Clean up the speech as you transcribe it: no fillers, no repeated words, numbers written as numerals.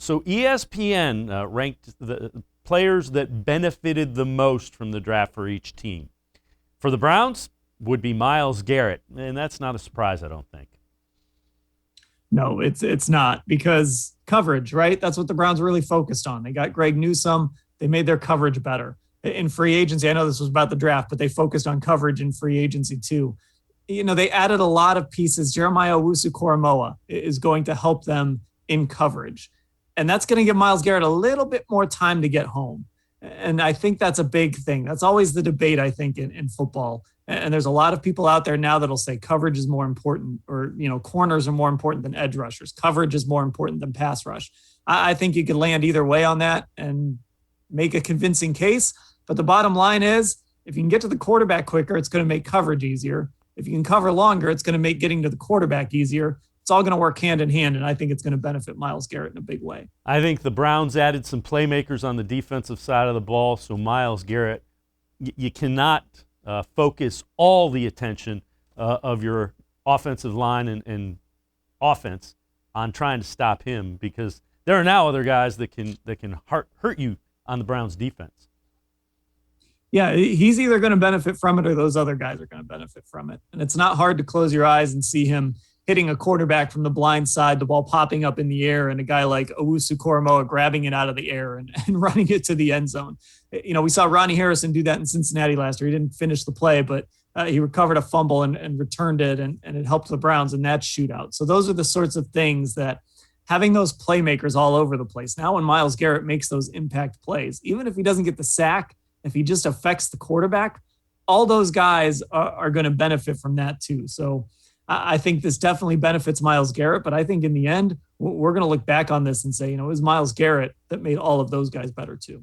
So ESPN ranked the players that benefited the most from the draft for each team. For the Browns would be Myles Garrett, and that's not a surprise, I don't think. No, it's not, because coverage, right? That's what the Browns really focused on. They got Greg Newsome. They made their coverage better. In free agency, I know this was about the draft, but they focused on coverage in free agency too. They added a lot of pieces. Jeremiah Owusu-Koramoah is going to help them in coverage. And that's going to give Myles Garrett a little bit more time to get home. And I think that's a big thing. That's always the debate, I think, in football. And there's a lot of people out there now that'll say coverage is more important, or, corners are more important than edge rushers. Coverage is more important than pass rush. I think you could land either way on that and make a convincing case. But the bottom line is, if you can get to the quarterback quicker, it's going to make coverage easier. If you can cover longer, it's going to make getting to the quarterback easier. It's all going to work hand in hand, and I think it's going to benefit Myles Garrett in a big way. I think the Browns added some playmakers on the defensive side of the ball, so Myles Garrett, you cannot focus all the attention of your offensive line and offense on trying to stop him, because there are now other guys that can hurt you on the Browns defense. Yeah, he's either going to benefit from it or those other guys are going to benefit from it. And it's not hard to close your eyes and see him hitting a quarterback from the blind side, the ball popping up in the air, and a guy like Owusu-Koramoah grabbing it out of the air and running it to the end zone. We saw Ronnie Harrison do that in Cincinnati last year. He didn't finish the play, but he recovered a fumble and returned it, and it helped the Browns in that shootout. So those are the sorts of things that having those playmakers all over the place. Now when Myles Garrett makes those impact plays, even if he doesn't get the sack, if he just affects the quarterback, all those guys are going to benefit from that too. So I think this definitely benefits Myles Garrett, but I think in the end, we're going to look back on this and say, it was Myles Garrett that made all of those guys better too.